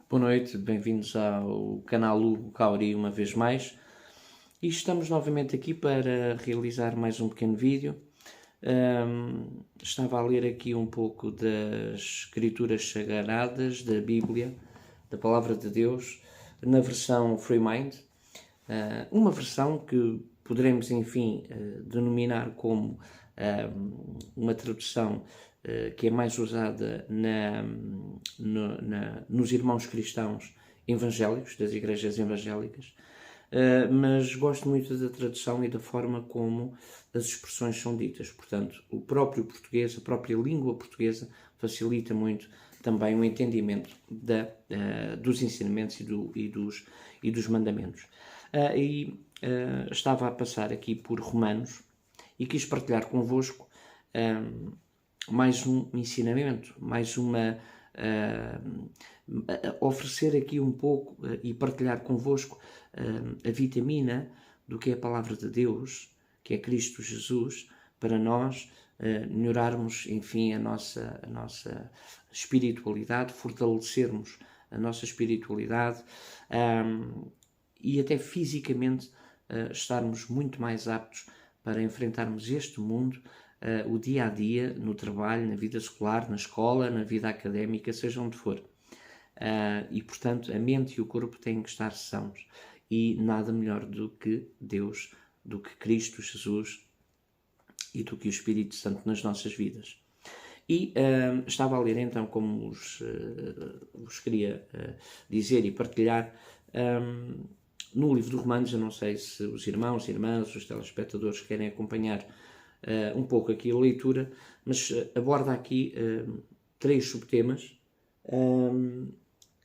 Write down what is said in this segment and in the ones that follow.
Boa noite, bem-vindos ao canal Hugo Cauri uma vez mais. E estamos novamente aqui para realizar mais um pequeno vídeo. Estava a ler aqui um pouco das escrituras sagradas da Bíblia, da Palavra de Deus, na versão Freemind. Uma versão que poderemos, enfim, denominar como uma tradução que é mais usada nos irmãos cristãos evangélicos, das igrejas evangélicas, mas gosto muito da tradução e da forma como as expressões são ditas. Portanto, o próprio português, a própria língua portuguesa, facilita muito também o entendimento dos ensinamentos e dos mandamentos. Estava a passar aqui por Romanos e quis partilhar convosco mais um ensinamento, mais uma... oferecer aqui um pouco e partilhar convosco a vitamina do que é a Palavra de Deus, que é Cristo Jesus, para nós melhorarmos, enfim, a nossa espiritualidade, fortalecermos a nossa espiritualidade e até fisicamente estarmos muito mais aptos para enfrentarmos este mundo, o dia a dia, no trabalho, na vida escolar, na escola, na vida académica, seja onde for. E portanto, a mente e o corpo têm que estar sãos. E nada melhor do que Deus, do que Cristo Jesus e do que o Espírito Santo nas nossas vidas. E estava a ler então, como vos queria dizer e partilhar, no livro de Romanos. Eu não sei se os irmãos, irmãs, os telespectadores querem acompanhar um pouco aqui a leitura, mas aborda aqui 3 subtemas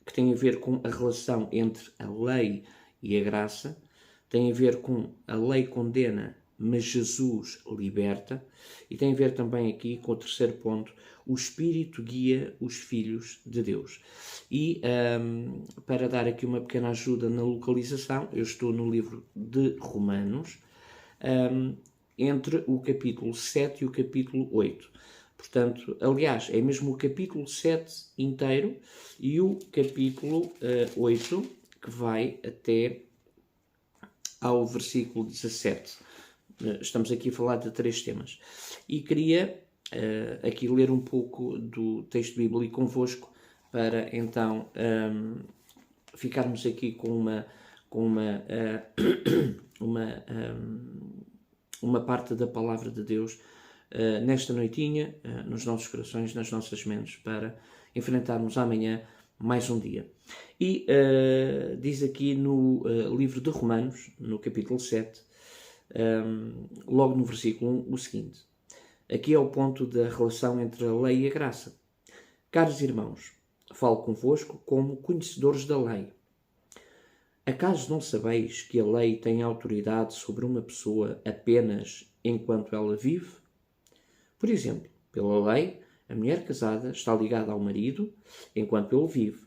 que têm a ver com a relação entre a lei e a graça, tem a ver com a lei condena, mas Jesus liberta, e tem a ver também aqui com o terceiro ponto, o Espírito guia os filhos de Deus. E para dar aqui uma pequena ajuda na localização, eu estou no livro de Romanos, entre o capítulo 7 e o capítulo 8. Portanto, aliás, é mesmo o capítulo 7 inteiro e o capítulo 8 que vai até ao versículo 17. Estamos aqui a falar de 3 temas. E queria aqui ler um pouco do texto bíblico convosco para então ficarmos aqui com uma parte da palavra de Deus nesta noitinha, nos nossos corações, nas nossas mentes, para enfrentarmos amanhã mais um dia. E diz aqui no livro de Romanos, no capítulo 7, logo no versículo 1, o seguinte. Aqui é o ponto da relação entre a lei e a graça. Caros irmãos, falo convosco como conhecedores da lei. Acaso não sabeis que a lei tem autoridade sobre uma pessoa apenas enquanto ela vive? Por exemplo, pela lei, a mulher casada está ligada ao marido enquanto ele vive,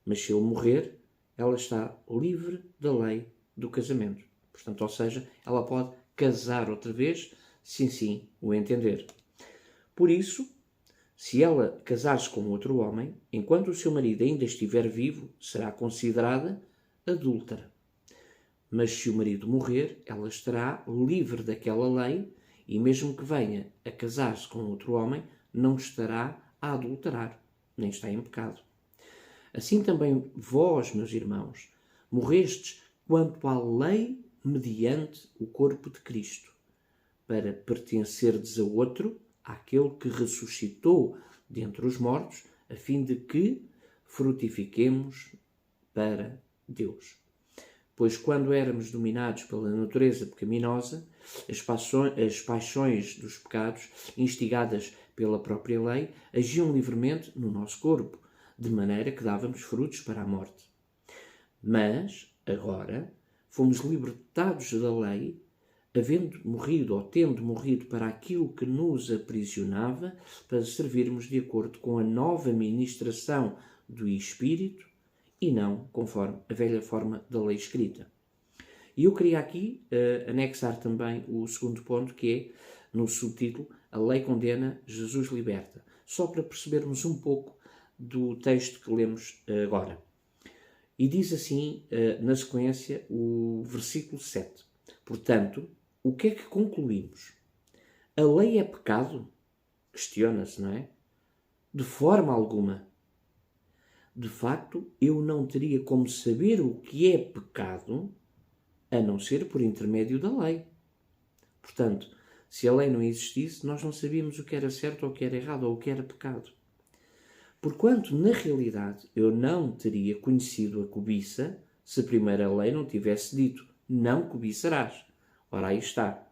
mas se ele morrer, ela está livre da lei do casamento. Portanto, ou seja, ela pode casar outra vez, se assim o entender. Por isso, se ela casar-se com outro homem, enquanto o seu marido ainda estiver vivo, será considerada adúltera. Mas se o marido morrer, ela estará livre daquela lei e mesmo que venha a casar-se com outro homem, não estará a adulterar, nem está em pecado. Assim também vós, meus irmãos, morrestes quanto à lei mediante o corpo de Cristo, para pertencerdes a outro, àquele que ressuscitou dentre os mortos, a fim de que frutifiquemos para Deus. Pois quando éramos dominados pela natureza pecaminosa, as paixões dos pecados, instigadas pela própria lei, agiam livremente no nosso corpo, de maneira que dávamos frutos para a morte. Mas, agora, fomos libertados da lei, havendo morrido ou tendo morrido para aquilo que nos aprisionava, para servirmos de acordo com a nova ministração do Espírito, e não conforme a velha forma da lei escrita. E eu queria aqui anexar também o segundo ponto, que é, no subtítulo, a lei condena, Jesus liberta. Só para percebermos um pouco do texto que lemos agora. E diz assim, na sequência, o versículo 7. Portanto, o que é que concluímos? A lei é pecado? Questiona-se, não é? De forma alguma. De facto, eu não teria como saber o que é pecado a não ser por intermédio da lei. Portanto, se a lei não existisse, nós não sabíamos o que era certo ou o que era errado ou o que era pecado. Porquanto, na realidade, eu não teria conhecido a cobiça se primeiro a lei não tivesse dito, não cobiçarás. Ora, aí está.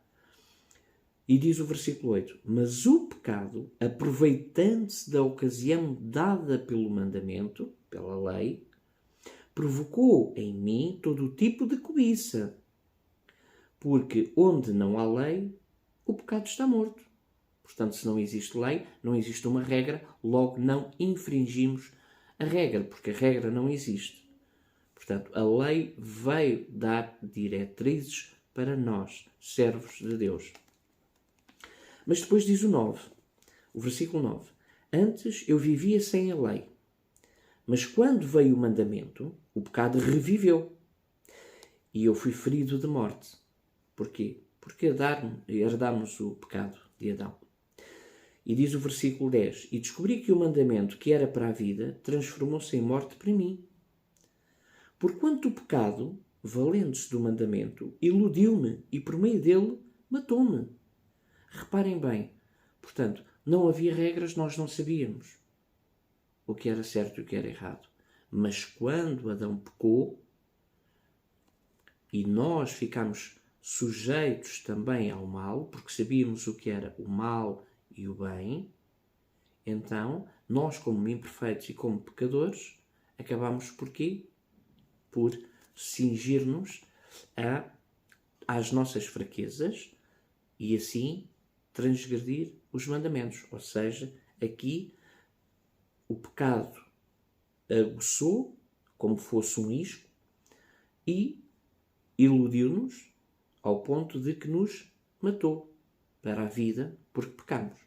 E diz o versículo 8, mas o pecado, aproveitando-se da ocasião dada pelo mandamento, pela lei, provocou em mim todo o tipo de cobiça. Porque onde não há lei, o pecado está morto. Portanto, se não existe lei, não existe uma regra, logo não infringimos a regra, porque a regra não existe. Portanto, a lei veio dar diretrizes para nós, servos de Deus. Mas depois diz o versículo 9. Antes eu vivia sem a lei, mas quando veio o mandamento, o pecado reviveu e eu fui ferido de morte. Porquê? Porque herdámos o pecado de Adão. E diz o versículo 10, e descobri que o mandamento que era para a vida transformou-se em morte para mim. Porquanto o pecado, valendo-se do mandamento, iludiu-me e por meio dele matou-me. Reparem bem, portanto, não havia regras, nós não sabíamos o que era certo e o que era errado. Mas quando Adão pecou e nós ficamos sujeitos também ao mal, porque sabíamos o que era o mal e o bem, então nós, como imperfeitos e como pecadores, acabamos por quê? Por cingir-nos às nossas fraquezas e assim transgredir os mandamentos. Ou seja, aqui o pecado aguçou como fosse um isco e iludiu-nos ao ponto de que nos matou para a vida porque pecamos.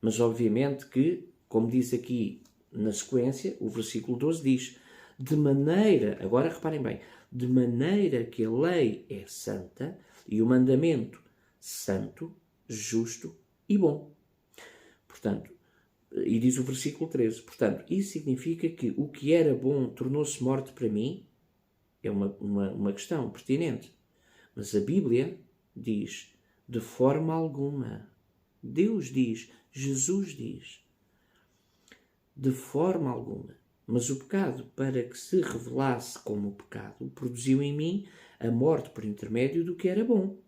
Mas obviamente que, como diz aqui na sequência, o versículo 12 diz, de maneira, agora reparem bem, de maneira que a lei é santa e o mandamento santo, justo e bom. Portanto, e diz o versículo 13, portanto, isso significa que o que era bom tornou-se morte para mim? É uma questão pertinente. Mas a Bíblia diz, de forma alguma. Deus diz, Jesus diz, de forma alguma. Mas o pecado, para que se revelasse como pecado, produziu em mim a morte por intermédio do que era bom,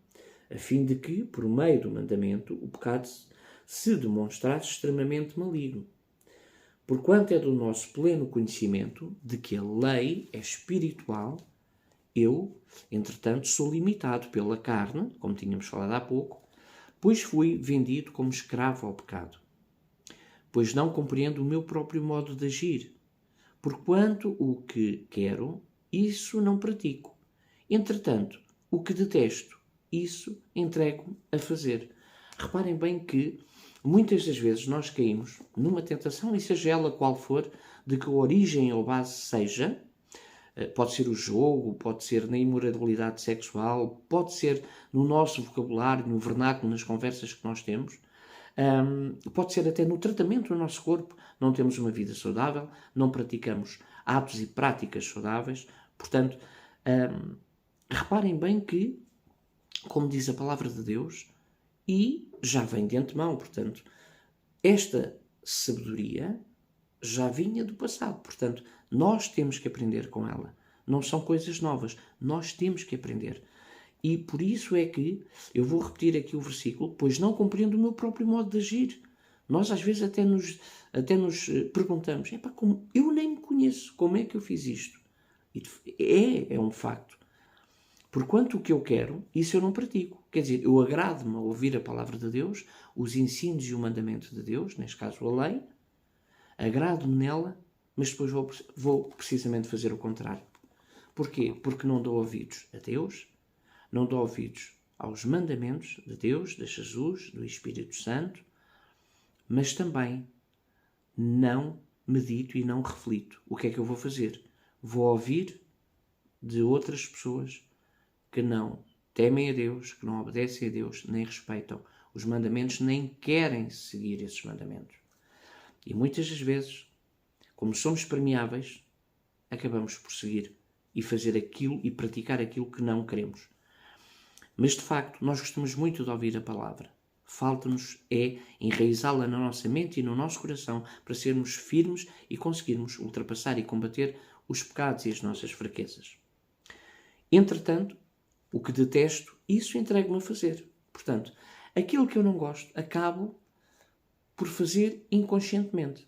a fim de que, por meio do mandamento, o pecado se demonstrasse extremamente maligno. Porquanto é do nosso pleno conhecimento de que a lei é espiritual, eu, entretanto, sou limitado pela carne, como tínhamos falado há pouco, pois fui vendido como escravo ao pecado. Pois não compreendo o meu próprio modo de agir. Porquanto o que quero, isso não pratico. Entretanto, o que detesto, isso entrego-me a fazer. Reparem bem que muitas das vezes nós caímos numa tentação, e seja ela qual for, de que a origem ou base seja, pode ser o jogo, pode ser na imoralidade sexual, pode ser no nosso vocabulário, no vernáculo, nas conversas que nós temos, pode ser até no tratamento do nosso corpo. Não temos uma vida saudável, não praticamos atos e práticas saudáveis. Portanto, reparem bem que, como diz a palavra de Deus, e já vem de antemão, portanto, esta sabedoria já vinha do passado. Portanto, nós temos que aprender com ela. Não são coisas novas. Nós temos que aprender. E por isso é que eu vou repetir aqui o versículo, pois não compreendo o meu próprio modo de agir. Nós às vezes até nos perguntamos, como eu nem me conheço, como é que eu fiz isto? E é um facto. Porquanto o que eu quero, isso eu não pratico. Quer dizer, eu agrado-me a ouvir a palavra de Deus, os ensinos e o mandamento de Deus, neste caso a lei, agrado-me nela, mas depois vou precisamente fazer o contrário. Porquê? Porque não dou ouvidos a Deus, não dou ouvidos aos mandamentos de Deus, de Jesus, do Espírito Santo, mas também não medito e não reflito. O que é que eu vou fazer? vou ouvir de outras pessoas que não temem a Deus, que não obedecem a Deus, nem respeitam os mandamentos, nem querem seguir esses mandamentos. E muitas das vezes, como somos permeáveis, acabamos por seguir e fazer aquilo e praticar aquilo que não queremos. Mas, de facto, nós gostamos muito de ouvir a palavra. Falta-nos é enraizá-la na nossa mente e no nosso coração para sermos firmes e conseguirmos ultrapassar e combater os pecados e as nossas fraquezas. Entretanto, o que detesto, isso entrego-me a fazer. Portanto, aquilo que eu não gosto, acabo por fazer inconscientemente.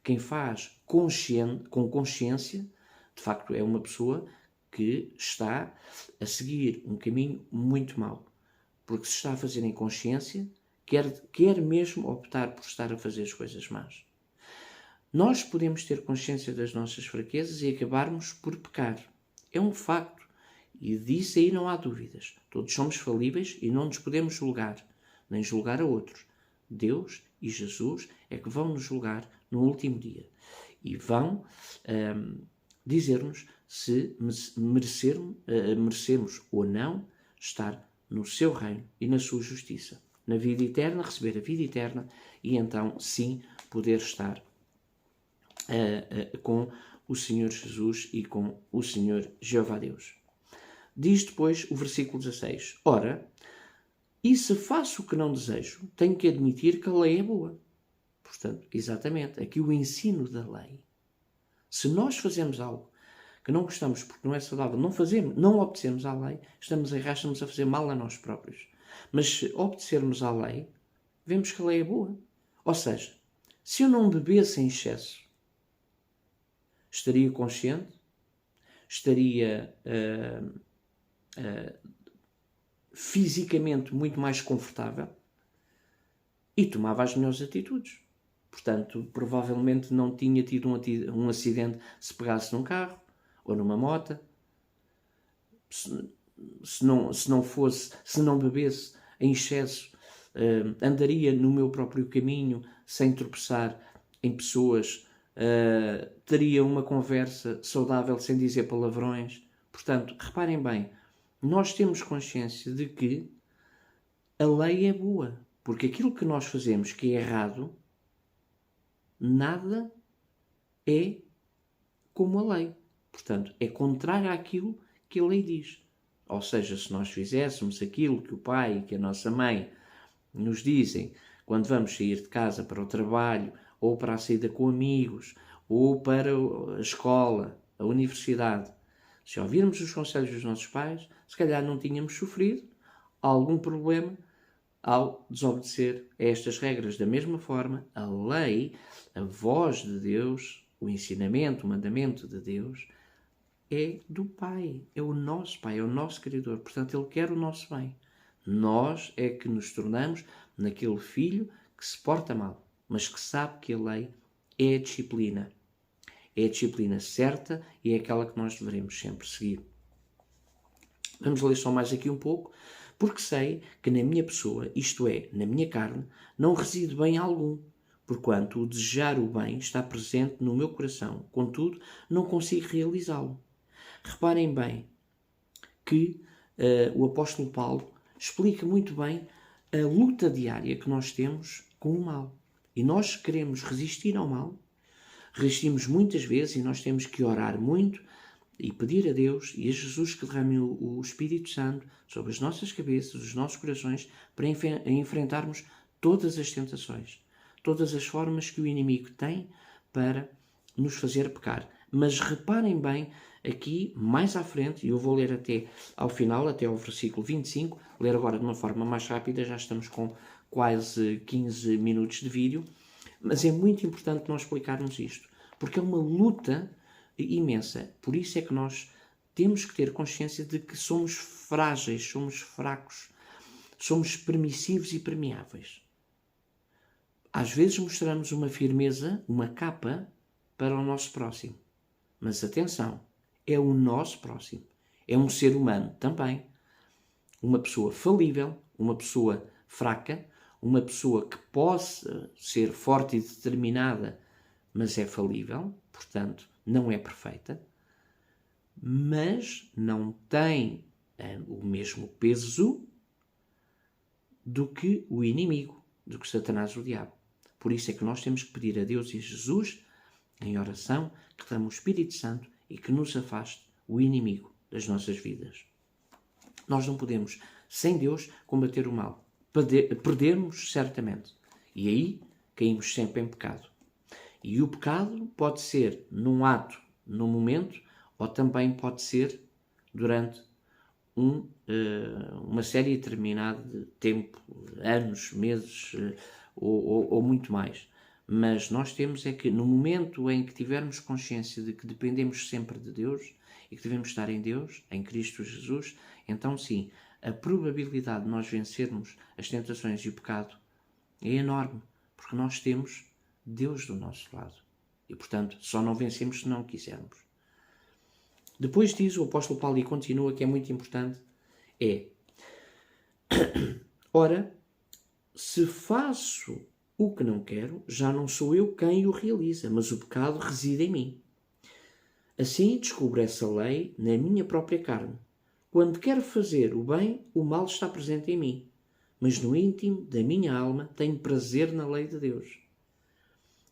Quem faz com consciência, de facto, é uma pessoa que está a seguir um caminho muito mau. Porque se está a fazer em consciência, quer mesmo optar por estar a fazer as coisas más. Nós podemos ter consciência das nossas fraquezas e acabarmos por pecar. É um facto. E disso aí não há dúvidas. Todos somos falíveis e não nos podemos julgar, nem julgar a outros. Deus e Jesus é que vão nos julgar no último dia. E vão dizer-nos se merecemos ou não estar no seu reino e na sua justiça. Na vida eterna, receber a vida eterna e então, sim, poder estar com o Senhor Jesus e com o Senhor Jeová Deus. Diz depois o versículo 16. Ora, e se faço o que não desejo, tenho que admitir que a lei é boa. Portanto, exatamente, aqui o ensino da lei. Se nós fazemos algo que não gostamos porque não é saudável, não obedecemos à lei, estamos a fazer mal a nós próprios. Mas se obedecermos à lei, vemos que a lei é boa. Ou seja, se eu não bebesse em excesso, estaria consciente, estaria fisicamente muito mais confortável e tomava as melhores atitudes. Portanto, provavelmente não tinha tido um acidente se pegasse num carro ou numa moto. Se não bebesse em excesso, andaria no meu próprio caminho sem tropeçar em pessoas, teria uma conversa saudável sem dizer palavrões. Portanto, reparem bem, nós temos consciência de que a lei é boa, porque aquilo que nós fazemos que é errado, nada é como a lei. Portanto, é contrário àquilo que a lei diz. Ou seja, se nós fizéssemos aquilo que o pai e que a nossa mãe nos dizem quando vamos sair de casa para o trabalho, ou para a saída com amigos, ou para a escola, a universidade, se ouvirmos os conselhos dos nossos pais, se calhar não tínhamos sofrido algum problema ao desobedecer a estas regras. Da mesma forma, a lei, a voz de Deus, o ensinamento, o mandamento de Deus, é do Pai, é o nosso Pai, é o nosso Criador. Portanto, Ele quer o nosso bem. Nós é que nos tornamos naquele filho que se porta mal, mas que sabe que a lei é a disciplina. É a disciplina certa e é aquela que nós devemos sempre seguir. Vamos ler só mais aqui um pouco. Porque sei que na minha pessoa, isto é, na minha carne, não reside bem algum, porquanto o desejar o bem está presente no meu coração, contudo, não consigo realizá-lo. Reparem bem que o apóstolo Paulo explica muito bem a luta diária que nós temos com o mal. E nós queremos resistir ao mal, resistimos muitas vezes e nós temos que orar muito e pedir a Deus e a Jesus que derrame o Espírito Santo sobre as nossas cabeças, os nossos corações, para enfrentarmos todas as tentações, todas as formas que o inimigo tem para nos fazer pecar. Mas reparem bem, aqui, mais à frente, e eu vou ler até ao final, até ao versículo 25, ler agora de uma forma mais rápida, já estamos com quase 15 minutos de vídeo, mas é muito importante nós explicarmos isto, porque é uma luta imensa. Por isso é que nós temos que ter consciência de que somos frágeis, somos fracos, somos permissivos e permeáveis. Às vezes mostramos uma firmeza, uma capa para o nosso próximo. Mas atenção, é o nosso próximo. É um ser humano também. Uma pessoa falível, uma pessoa fraca, uma pessoa que possa ser forte e determinada mas é falível, portanto, não é perfeita, mas não tem o mesmo peso do que o inimigo, do que Satanás, o diabo. Por isso é que nós temos que pedir a Deus e a Jesus, em oração, que clame o Espírito Santo e que nos afaste o inimigo das nossas vidas. Nós não podemos, sem Deus, combater o mal. Perdermos, certamente. E aí, caímos sempre em pecado. E o pecado pode ser num ato, num momento, ou também pode ser durante uma série determinada de tempo, anos, meses ou muito mais. Mas nós temos é que no momento em que tivermos consciência de que dependemos sempre de Deus e que devemos estar em Deus, em Cristo Jesus, então sim, a probabilidade de nós vencermos as tentações e o pecado é enorme, porque nós temos Deus do nosso lado. E, portanto, só não vencemos se não quisermos. Depois diz o apóstolo Paulo e continua, que é muito importante, ora, se faço o que não quero, já não sou eu quem o realiza, mas o pecado reside em mim. Assim descubro essa lei na minha própria carne. Quando quero fazer o bem, o mal está presente em mim, mas no íntimo da minha alma tenho prazer na lei de Deus.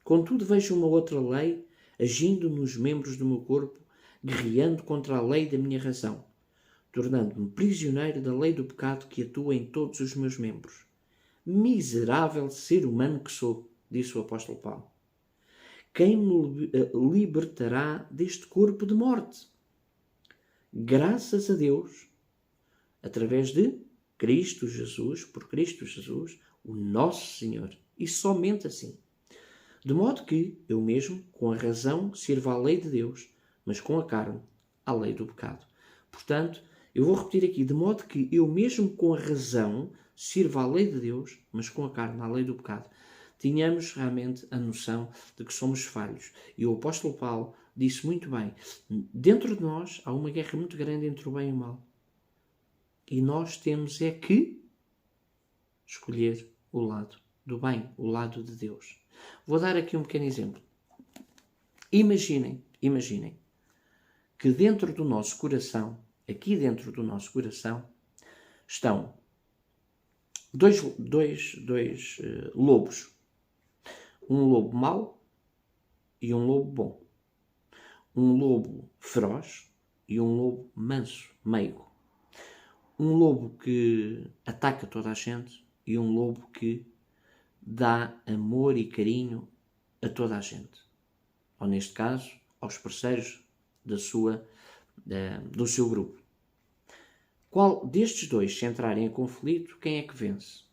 Contudo, vejo uma outra lei agindo nos membros do meu corpo, guerreando contra a lei da minha razão, tornando-me prisioneiro da lei do pecado que atua em todos os meus membros. Miserável ser humano que sou, disse o apóstolo Paulo. Quem me libertará deste corpo de morte? Graças a Deus, através de Cristo Jesus, por Cristo Jesus, o nosso Senhor, e somente assim. De modo que eu mesmo, com a razão, sirvo à lei de Deus, mas com a carne, à lei do pecado. Portanto, eu vou repetir aqui, de modo que eu mesmo com a razão sirvo à lei de Deus, mas com a carne, à lei do pecado. Tínhamos realmente a noção de que somos falhos. E o apóstolo Paulo disse muito bem, dentro de nós há uma guerra muito grande entre o bem e o mal. E nós temos é que escolher o lado do bem, o lado de Deus. Vou dar aqui um pequeno exemplo. Imaginem que dentro do nosso coração, aqui dentro do nosso coração, estão dois lobos. Um lobo mau e um lobo bom. Um lobo feroz e um lobo manso, meigo. Um lobo que ataca toda a gente e um lobo que dá amor e carinho a toda a gente. Ou neste caso, aos parceiros do seu grupo. Qual destes dois, se entrarem em conflito, quem é que vence?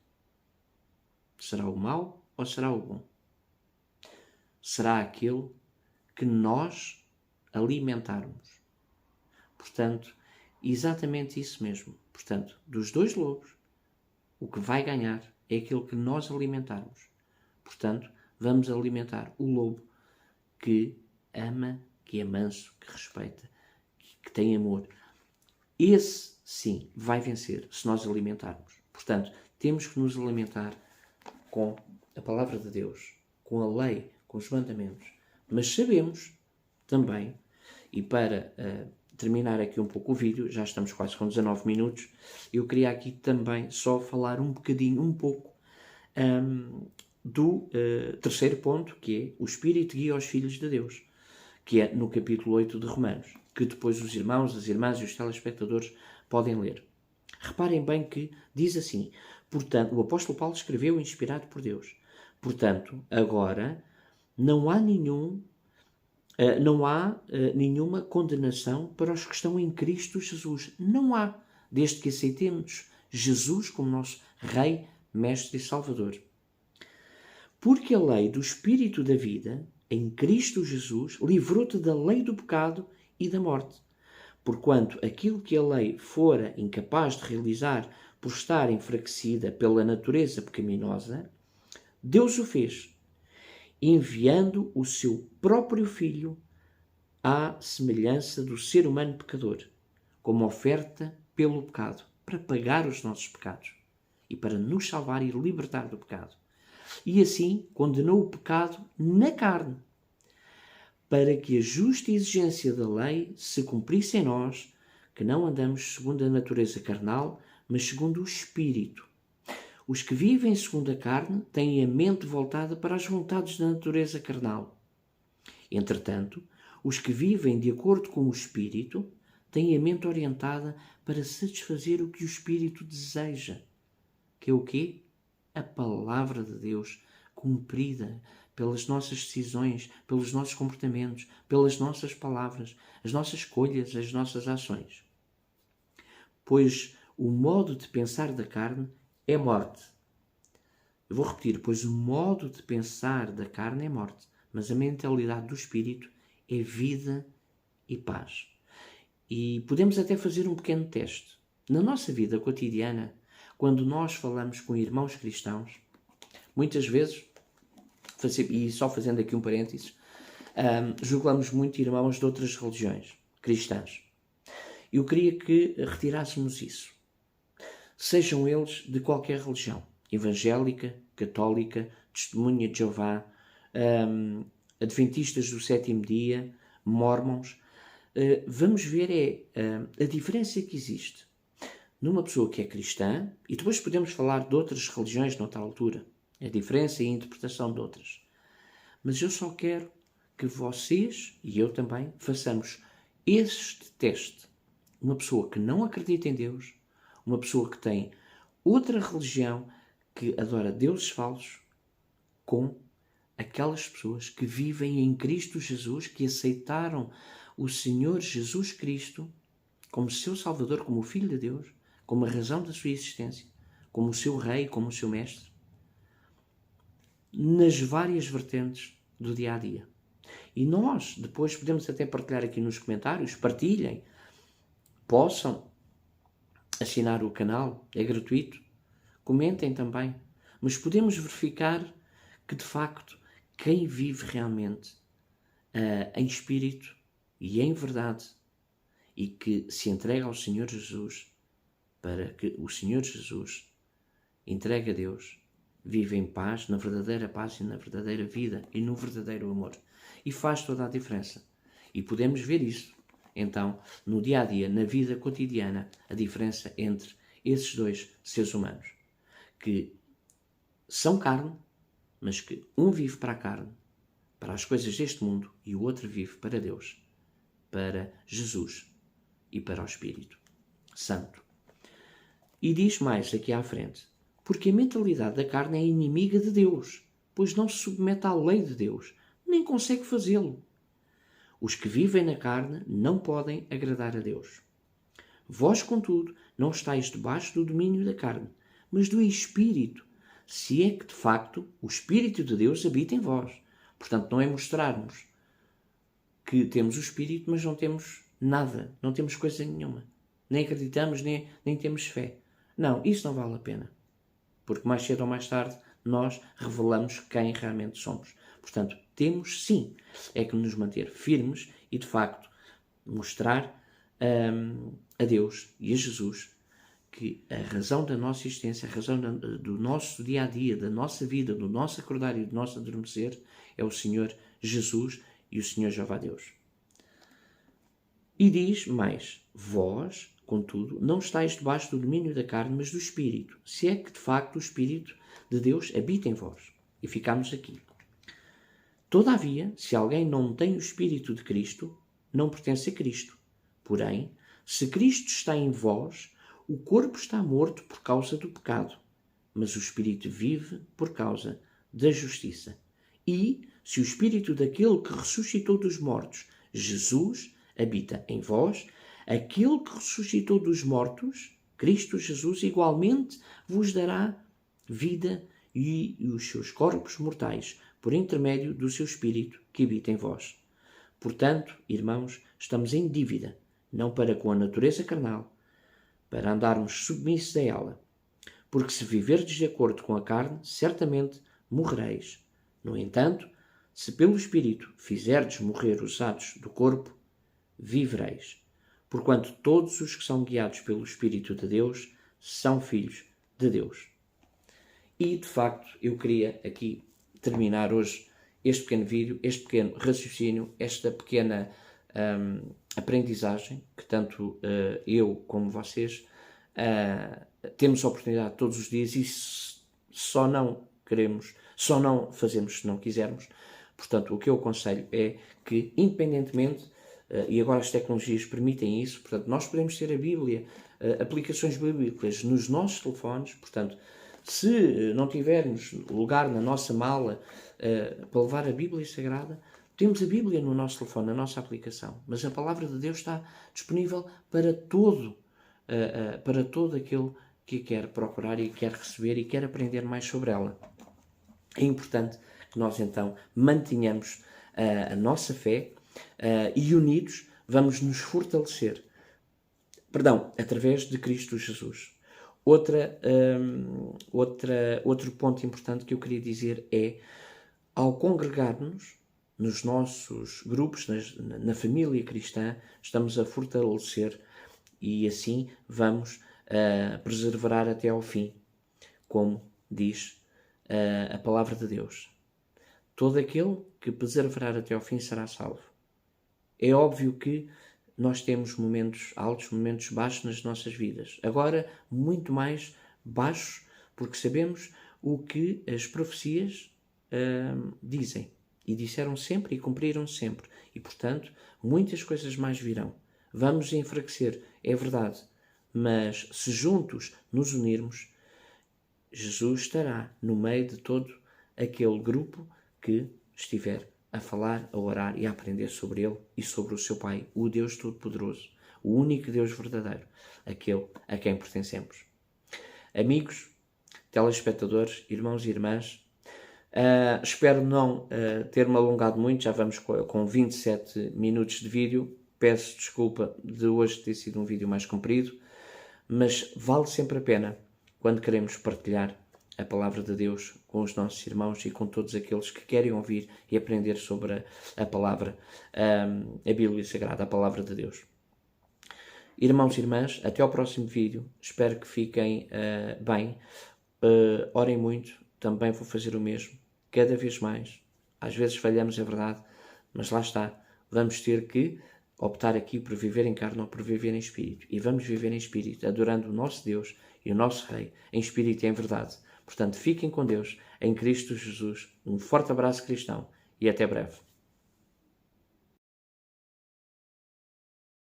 Será o mau ou será o bom? Será aquele que nós alimentarmos. Portanto, exatamente isso mesmo. Portanto, dos dois lobos, o que vai ganhar é aquele que nós alimentarmos. Portanto, vamos alimentar o lobo que ama, que é manso, que respeita, que tem amor. Esse, sim, vai vencer se nós alimentarmos. Portanto, temos que nos alimentar com a palavra de Deus, com a lei, com os mandamentos. Mas sabemos também, e para terminar aqui um pouco o vídeo, já estamos quase com 19 minutos, eu queria aqui também só falar um pouco do terceiro ponto, que é o Espírito guia os filhos de Deus, que é no capítulo 8 de Romanos, que depois os irmãos, as irmãs e os telespectadores podem ler. Reparem bem que diz assim, portanto, o apóstolo Paulo escreveu inspirado por Deus. Portanto, agora não há nenhuma condenação para os que estão em Cristo Jesus. Não há, desde que aceitemos Jesus como nosso Rei, Mestre e Salvador. Porque a lei do Espírito da vida, em Cristo Jesus, livrou-te da lei do pecado e da morte. Porquanto aquilo que a lei fora incapaz de realizar por estar enfraquecida pela natureza pecaminosa, Deus o fez, enviando o seu próprio Filho à semelhança do ser humano pecador, como oferta pelo pecado, para pagar os nossos pecados e para nos salvar e libertar do pecado. E assim condenou o pecado na carne, para que a justa exigência da lei se cumprisse em nós, que não andamos segundo a natureza carnal, mas segundo o Espírito. Os que vivem segundo a carne têm a mente voltada para as vontades da natureza carnal. Entretanto, os que vivem de acordo com o Espírito têm a mente orientada para satisfazer o que o Espírito deseja. Que é o quê? A palavra de Deus cumprida pelas nossas decisões, pelos nossos comportamentos, pelas nossas palavras, as nossas escolhas, as nossas ações. Pois o modo de pensar da carne é morte. Eu vou repetir, pois o modo de pensar da carne é morte, mas a mentalidade do Espírito é vida e paz. E podemos até fazer um pequeno teste. Na nossa vida cotidiana, quando nós falamos com irmãos cristãos, muitas vezes, e só fazendo aqui um parênteses, julgamos muito irmãos de outras religiões cristãs. Eu queria que retirássemos isso. Sejam eles de qualquer religião, evangélica, católica, testemunha de Jeová, adventistas do sétimo dia, mormons, vamos ver a diferença que existe numa pessoa que é cristã, e depois podemos falar de outras religiões noutra altura, a diferença e a interpretação de outras. Mas eu só quero que vocês, e eu também, façamos este teste. Uma pessoa que não acredita em Deus, uma pessoa que tem outra religião, que adora deuses falsos, com aquelas pessoas que vivem em Cristo Jesus, que aceitaram o Senhor Jesus Cristo como seu Salvador, como o Filho de Deus, como a razão da sua existência, como o seu Rei, como o seu Mestre, nas várias vertentes do dia-a-dia. E nós, depois, podemos até partilhar aqui nos comentários, partilhem, possam assinar o canal, é gratuito, comentem também, mas podemos verificar que, de facto, quem vive realmente em espírito e em verdade e que se entrega ao Senhor Jesus, para que o Senhor Jesus entregue a Deus, vive em paz, na verdadeira paz e na verdadeira vida e no verdadeiro amor. E faz toda a diferença. E podemos ver isso, então, no dia-a-dia, na vida cotidiana, a diferença entre esses dois seres humanos, que são carne, mas que um vive para a carne, para as coisas deste mundo, e o outro vive para Deus, para Jesus e para o Espírito Santo. E diz mais aqui à frente, porque a mentalidade da carne é inimiga de Deus, pois não se submete à lei de Deus, nem consegue fazê-lo. Os que vivem na carne não podem agradar a Deus. Vós, contudo, não estáis debaixo do domínio da carne, mas do Espírito, se é que, de facto, o Espírito de Deus habita em vós. Portanto, não é mostrarmos que temos o Espírito, mas não temos nada, não temos coisa nenhuma. Nem acreditamos, nem temos fé. Não, isso não vale a pena. Porque mais cedo ou mais tarde nós revelamos quem realmente somos. Portanto, temos sim, é que nos manter firmes e, de facto, mostrar a Deus e a Jesus que a razão da nossa existência, a razão do nosso dia-a-dia, da nossa vida, do nosso acordar e do nosso adormecer é o Senhor Jesus e o Senhor Jeová Deus. E diz mais, vós, contudo, não estáis debaixo do domínio da carne, mas do Espírito, se é que de facto o Espírito de Deus habita em vós. E ficamos aqui. Todavia, se alguém não tem o Espírito de Cristo, não pertence a Cristo. Porém, se Cristo está em vós, o corpo está morto por causa do pecado, mas o Espírito vive por causa da justiça. E, se o Espírito daquele que ressuscitou dos mortos, Jesus, habita em vós, aquele que ressuscitou dos mortos, Cristo Jesus, igualmente vos dará vida e os seus corpos mortais, por intermédio do seu Espírito que habita em vós. Portanto, irmãos, estamos em dívida, não para com a natureza carnal, para andarmos submissos a ela. Porque se viverdes de acordo com a carne, certamente morrereis. No entanto, se pelo Espírito fizerdes morrer os atos do corpo, vivereis. Porquanto todos os que são guiados pelo Espírito de Deus são filhos de Deus. E, de facto, eu queria aqui terminar hoje este pequeno vídeo, este pequeno raciocínio, esta pequena aprendizagem, que tanto eu como vocês temos a oportunidade todos os dias e só não fazemos se não quisermos. Portanto, o que eu aconselho é que, independentemente, e agora as tecnologias permitem isso, portanto, nós podemos ter a Bíblia, aplicações bíblicas nos nossos telefones, portanto, se não tivermos lugar na nossa mala para levar a Bíblia Sagrada, temos a Bíblia no nosso telefone, na nossa aplicação, mas a Palavra de Deus está disponível para todo aquele que quer procurar e quer receber e quer aprender mais sobre ela. É importante que nós então mantenhamos a nossa fé e unidos vamos nos fortalecer, através de Cristo Jesus. Outro ponto importante que eu queria dizer é, ao congregar-nos nos nossos grupos, na família cristã, estamos a fortalecer e assim vamos perseverar até ao fim, como diz a palavra de Deus. Todo aquele que perseverar até ao fim será salvo. É óbvio que nós temos momentos altos, momentos baixos nas nossas vidas. Agora, muito mais baixos, porque sabemos o que as profecias dizem. E disseram sempre e cumpriram sempre. E, portanto, muitas coisas mais virão. Vamos enfraquecer, é verdade. Mas, se juntos nos unirmos, Jesus estará no meio de todo aquele grupo que estiver a falar, a orar e a aprender sobre Ele e sobre o seu Pai, o Deus Todo-Poderoso, o único Deus verdadeiro, aquele a quem pertencemos. Amigos, telespectadores, irmãos e irmãs, espero não ter-me alongado muito, já vamos com 27 minutos de vídeo. Peço desculpa de hoje ter sido um vídeo mais comprido, mas vale sempre a pena quando queremos partilhar a palavra de Deus com os nossos irmãos e com todos aqueles que querem ouvir e aprender sobre a palavra, a Bíblia Sagrada, a palavra de Deus. Irmãos e irmãs, até ao próximo vídeo. Espero que fiquem bem. Orem muito, também vou fazer o mesmo. Cada vez mais. Às vezes falhamos, é verdade, mas lá está. Vamos ter que optar aqui por viver em carne ou por viver em espírito. E vamos viver em espírito, adorando o nosso Deus e o nosso Rei, em espírito e em verdade. Portanto, fiquem com Deus, em Cristo Jesus. Um forte abraço cristão e até breve.